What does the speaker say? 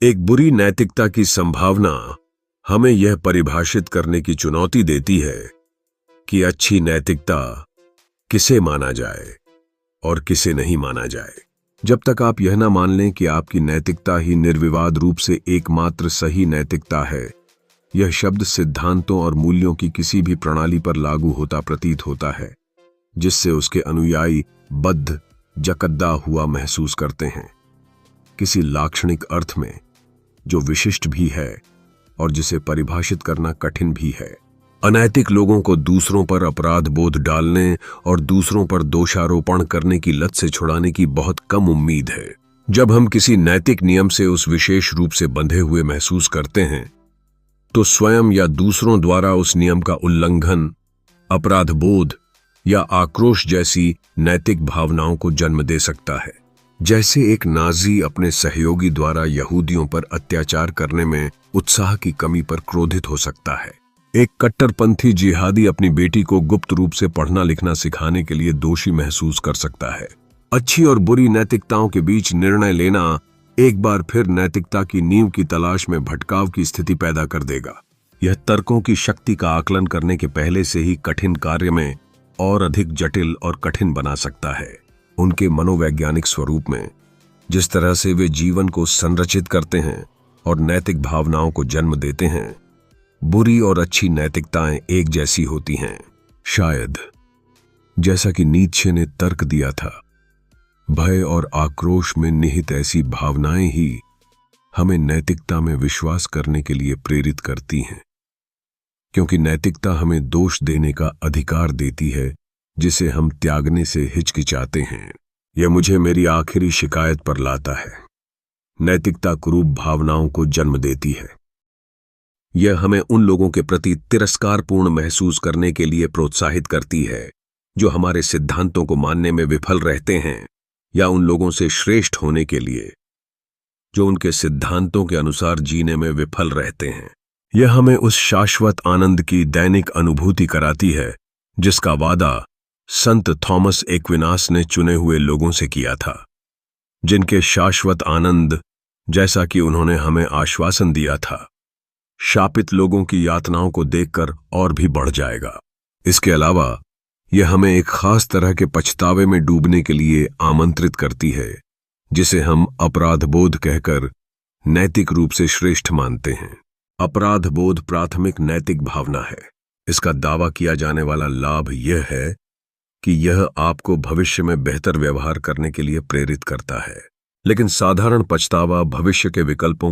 एक बुरी नैतिकता की संभावना हमें यह परिभाषित करने की चुनौती देती है कि अच्छी नैतिकता किसे माना जाए और किसे नहीं माना जाए। जब तक आप यह ना मान लें कि आपकी नैतिकता ही निर्विवाद रूप से एकमात्र सही नैतिकता है, यह शब्द सिद्धांतों और मूल्यों की किसी भी प्रणाली पर लागू होता प्रतीत होता है जिससे उसके अनुयायी बद्ध जकद्दा हुआ महसूस करते हैं, किसी लाक्षणिक अर्थ में जो विशिष्ट भी है और जिसे परिभाषित करना कठिन भी है। अनैतिक लोगों को दूसरों पर अपराध बोध डालने और दूसरों पर दोषारोपण करने की लत से छुड़ाने की बहुत कम उम्मीद है। जब हम किसी नैतिक नियम से उस विशेष रूप से बंधे हुए महसूस करते हैं तो स्वयं या दूसरों द्वारा उस नियम का उल्लंघन अपराध बोध या आक्रोश जैसी नैतिक भावनाओं को जन्म दे सकता है। जैसे एक नाजी अपने सहयोगी द्वारा यहूदियों पर अत्याचार करने में उत्साह की कमी पर क्रोधित हो सकता है। एक कट्टरपंथी जिहादी अपनी बेटी को गुप्त रूप से पढ़ना लिखना सिखाने के लिए दोषी महसूस कर सकता है। अच्छी और बुरी नैतिकताओं के बीच निर्णय लेना एक बार फिर नैतिकता की नींव की तलाश में भटकाव की स्थिति पैदा कर देगा। यह तर्कों की शक्ति का आकलन करने के पहले से ही कठिन कार्य में और अधिक जटिल और कठिन बना सकता है। उनके मनोवैज्ञानिक स्वरूप में, जिस तरह से वे जीवन को संरचित करते हैं और नैतिक भावनाओं को जन्म देते हैं, बुरी और अच्छी नैतिकताएं एक जैसी होती हैं। शायद जैसा कि नीत्शे ने तर्क दिया था, भय और आक्रोश में निहित ऐसी भावनाएं ही हमें नैतिकता में विश्वास करने के लिए प्रेरित करती हैं, क्योंकि नैतिकता हमें दोष देने का अधिकार देती है जिसे हम त्यागने से हिचकिचाते हैं। यह मुझे मेरी आखिरी शिकायत पर लाता है। नैतिकता कुरूप भावनाओं को जन्म देती है। यह हमें उन लोगों के प्रति तिरस्कारपूर्ण महसूस करने के लिए प्रोत्साहित करती है जो हमारे सिद्धांतों को मानने में विफल रहते हैं, या उन लोगों से श्रेष्ठ होने के लिए जो उनके सिद्धांतों के अनुसार जीने में विफल रहते हैं। यह हमें उस शाश्वत आनंद की दैनिक अनुभूति कराती है जिसका वादा संत थॉमस एक्विनास ने चुने हुए लोगों से किया था, जिनके शाश्वत आनंद, जैसा कि उन्होंने हमें आश्वासन दिया था, शापित लोगों की यातनाओं को देखकर और भी बढ़ जाएगा। इसके अलावा यह हमें एक खास तरह के पछतावे में डूबने के लिए आमंत्रित करती है जिसे हम अपराध बोध कहकर नैतिक रूप से श्रेष्ठ मानते हैं। अपराध बोध प्राथमिक नैतिक भावना है। इसका दावा किया जाने वाला लाभ यह है कि यह आपको भविष्य में बेहतर व्यवहार करने के लिए प्रेरित करता है, लेकिन साधारण पछतावा भविष्य के विकल्पों